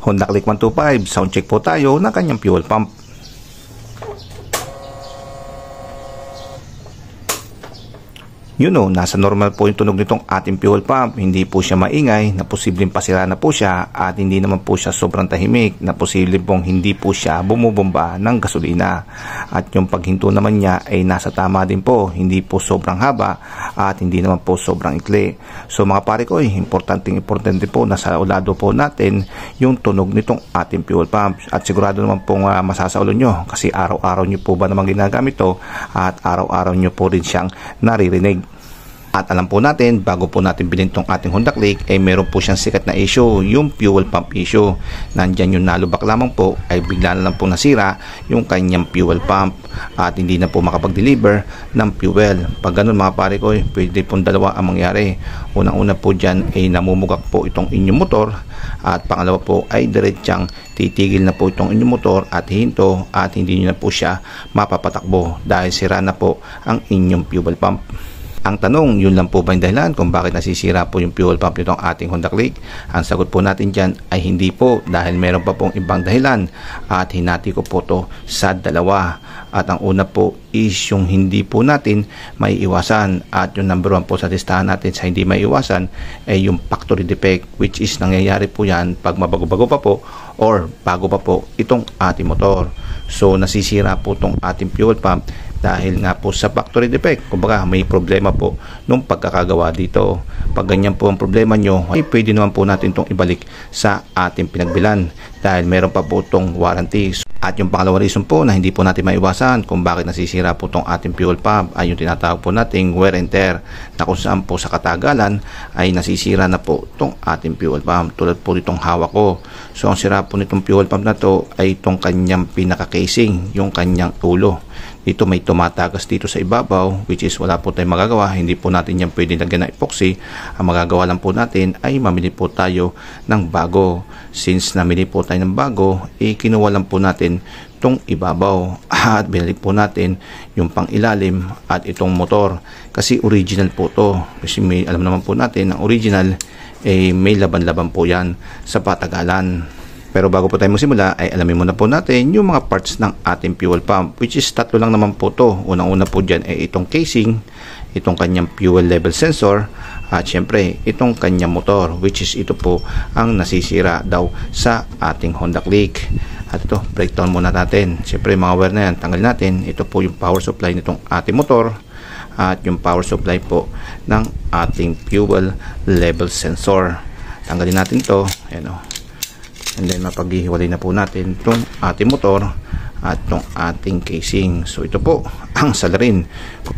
Honda Click 125, sound check po tayo ng kanyang fuel pump. Yun o, nasa normal po yung tunog nitong ating fuel pump. Hindi po siya maingay na posibleng pasira na po siya, at hindi naman po siya sobrang tahimik na posibleng pong hindi po siya bumubomba ng gasolina. At yung paghinto naman niya ay nasa tama din po, hindi po sobrang haba at hindi naman po sobrang ikli. So mga pare ko, importante po na sa ulado po natin yung tunog nitong ating fuel pump. At sigurado naman pong masasaulo nyo kasi araw-araw nyo po ba naman ginagamit to at araw-araw nyo po rin siyang naririnig. At alam po natin, bago po natin bilhin tong ating Honda Click, ay meron po siyang sikat na issue, yung fuel pump issue. Nandyan yung nalubak lamang po, ay bigla na lang po nasira yung kanyang fuel pump at hindi na po makapag-deliver ng fuel. Pag ganun mga pare ko, pwede pong dalawa ang mangyari. Unang-una po dyan ay namumugak po itong inyong motor, at pangalawa po ay diretsyang titigil na po itong inyong motor at hinto, at hindi nyo na po siya mapapatakbo dahil sira na po ang inyong fuel pump. Ang tanong, yun lang po ba yung dahilan kung bakit nasisira po yung fuel pump nitong ating Honda Click? Ang sagot po natin dyan ay hindi po, dahil meron pa pong ibang dahilan, at hinati ko po to sa dalawa. At ang una po is yung hindi po natin may iwasan, at yung number 1 po sa listahan natin sa hindi may iwasan ay yung factory defect, which is nangyayari po yan pag mabago-bago pa po or bago pa po itong ating motor. So nasisira po itong ating fuel pump dahil nga po sa factory defect. Kumbaga may problema po nung pagkakagawa dito. Pag ganyan po ang problema nyo, ay pwede naman po natin itong ibalik sa ating pinagbilan dahil meron pa po itong warranty. At yung pangalawang reason po na hindi po natin maiwasan kung bakit nasisira po itong ating fuel pump ay yung tinatawag po nating wear and tear, na kung saan po sa katagalan ay nasisira na po itong ating fuel pump, tulad po itong hawak ko. So ang sira po nitong fuel pump na to ay itong kanyang pinaka-casing, yung kanyang ulo. Dito may tumatagas dito sa ibabaw, which is wala po tayong magagawa. Hindi po natin yan pwede lagyan ng epoxy. Ang magagawa lang po natin ay mamili po tayo ng bago. Since namili po tayo ng bago, kinuha lang po natin itong ibabaw at binalik po natin yung pang ilalim at itong motor. Kasi original po to. Kasi alam naman po natin, ang original may laban-laban po yan sa patagalan. Pero bago po tayo magsimula ay alamin muna po natin yung mga parts ng ating fuel pump, which is tatlo lang naman po to. Unang-una po dyan ay itong casing, itong kanyang fuel level sensor, at syempre itong kanyang motor, which is ito po ang nasisira daw sa ating Honda Click. At ito, breakdown muna natin. Syempre mga wire na yan, tanggal natin. Ito po yung power supply nitong ating motor at yung power supply po ng ating fuel level sensor. Tanggalin natin to, ayan o. And then mapaghihiwalay na po natin itong ating motor at itong ating casing. So ito po ang salarin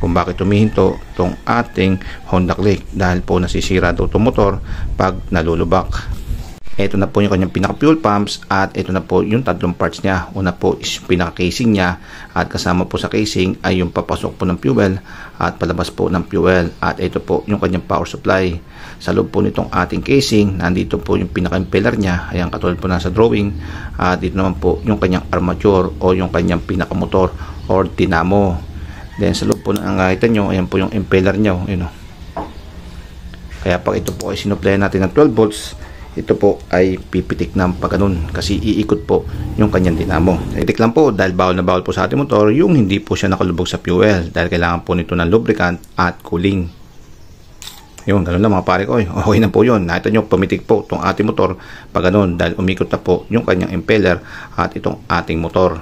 kung bakit tumihinto itong ating Honda Click, dahil po nasisira daw itong motor pag nalulubak. Ito na po yung kanyang pinaka-fuel pumps, at ito na po yung tatlong parts niya. Una po is pinaka-casing niya, at kasama po sa casing ay yung papasok po ng fuel at palabas po ng fuel. At ito po yung kanyang power supply. Sa loob po nitong ating casing, nandito po yung pinaka-impeller niya. Ayan, katulad po nasa drawing. At dito naman po yung kanyang armature o yung kanyang pinaka-motor or dinamo. Then sa loob po ng nakita nyo, ayan po yung impeller niya. Ayan, kaya pag ito po ay sinuplayan natin ng 12 volts, ito po ay pipitik ng pagganun kasi iikot po yung kanyang dinamo. Itik lang po dahil bawal na bawal po sa ating motor yung hindi po siya nakalubog sa fuel, dahil kailangan po nito ng lubricant at cooling. Yun, ganun lang mga pare ko. Okay na po yun. Nakita nyo, pumitik po itong ating motor pag ganun dahil umikot na po yung kanyang impeller at itong ating motor.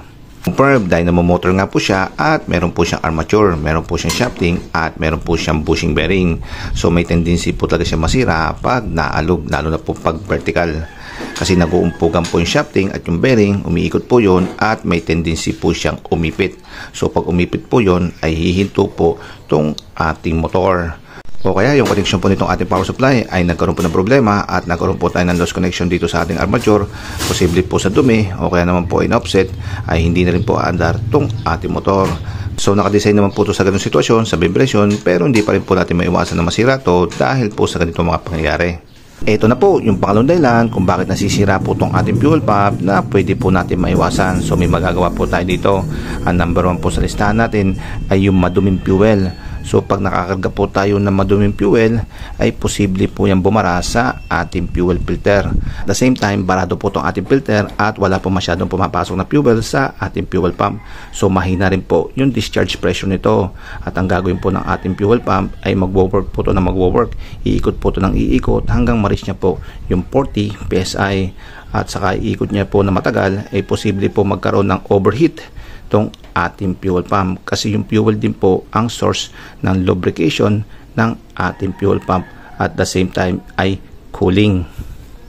Confirm, dynamo motor nga po siya, at meron po siyang armature, meron po siyang shafting, at meron po siyang bushing bearing. So may tendency po talaga siya masira pag naalog, lalo na po pag vertical. Kasi nag-uumpugan po yung shafting at yung bearing, umiikot po yon, at may tendency po siyang umipit. So pag umipit po yon ay hihinto po itong ating motor. O kaya yung connection po nitong ating power supply ay nagkaroon po ng problema at nagkaroon po tayo ng lost connection dito sa ating armature. Posible po sa dumi o kaya naman po in offset ay hindi na rin po andar itong ating motor. So nakadesign naman po ito sa ganung sitwasyon, sa vibration, pero hindi pa rin po natin maiwasan na masira ito dahil po sa ganito mga pangyayari. Ito na po yung pangalawang dahilan kung bakit nasisira po itong ating fuel pump na pwede po natin maiwasan. So may magagawa po tayo dito. Ang number 1 po sa listahan natin ay yung maduming fuel. So pag nakakarga po tayo ng maduming fuel, ay posible po yan bumara sa ating fuel filter. At the same time, barado po itong ating filter at wala po masyadong pumapasok na fuel sa ating fuel pump. So mahina rin po yung discharge pressure nito. At ang gagawin po ng ating fuel pump ay magwo-work po ito na magwo-work. Iikot po ito ng iikot hanggang ma-reach niya po yung 40 PSI. At saka iikot niya po na matagal, ay posible po magkaroon ng overheat itong ating fuel pump, kasi yung fuel din po ang source ng lubrication ng ating fuel pump at the same time ay cooling.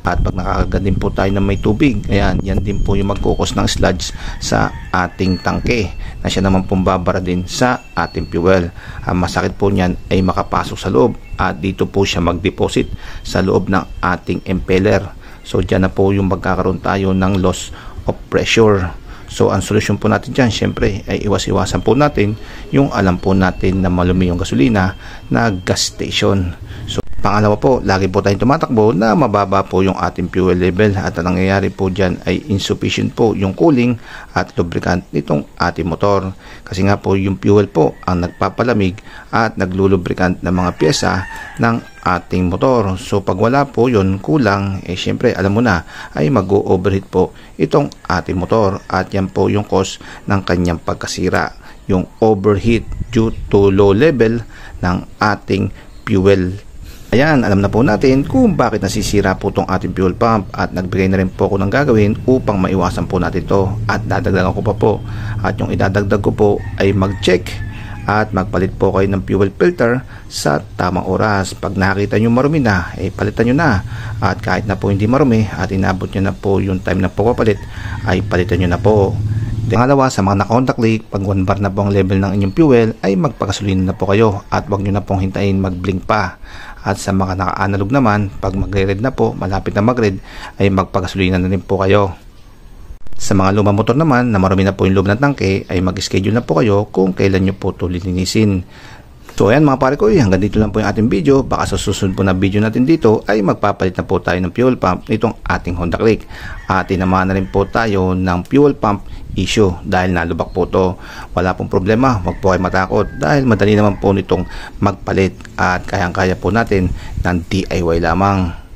At pag nakakarga din po tayo ng may tubig, ayan, yan din po yung magkukos ng sludge sa ating tangke na siya naman pumbabara din sa ating fuel. Ang masakit po niyan ay makapasok sa loob at dito po siya mag-deposit sa loob ng ating impeller. So dyan na po yung magkakaroon tayo ng loss of pressure. So ang solusyon po natin dyan, syempre ay iwas-iwasan po natin yung alam po natin na malumi yung gasolina na gas station. So pangalawa po, lagi po tayong tumatakbo na mababa po yung ating fuel level at ang nangyayari po dyan ay insufficient po yung cooling at lubricant nitong ating motor. Kasi nga po yung fuel po ang nagpapalamig at naglulubricant ng mga pyesa ng ating motor. So pag wala po yun, kulang, syempre alam mo na ay mag-overheat po itong ating motor at yan po yung cause ng kanyang pagkasira, yung overheat due to low level ng ating fuel. Ayan, alam na po natin kung bakit nasisira po itong ating fuel pump at nagbigay na rin po ako ng gagawin upang maiwasan po natin ito at dadagdagan ko pa po. At yung idadagdag ko po ay mag-check at magpalit po kayo ng fuel filter sa tamang oras. Pag nakita nyo marumi na, palitan nyo na. At kahit na po hindi marumi at inabot nyo na po yung time na po papalit, ay palitan nyo na po. Pangalawa, sa mga naka-contact leak, pag 1 bar na po ang level ng inyong fuel, ay magpagasolina na po kayo at wag nyo na pong hintayin mag-blink pa. At sa mga naka-analog naman, pag mag-red na po, malapit na mag-red, ay magpagasolina na rin po kayo. Sa mga lumang motor naman na marami na po yung loob ng tangke, ay mag-schedule na po kayo kung kailan nyo po ito lilinisin. So ayan mga pare ko, hanggang dito lang po yung ating video. Baka sa susunod po na video natin dito ay magpapalit na po tayo ng fuel pump nitong ating Honda Click. At tinamaan na rin po tayo ng fuel pump issue dahil nalubak po ito. Wala pong problema, huwag po kayo matakot dahil madali naman po nitong magpalit at kayang-kaya po natin ng DIY lamang.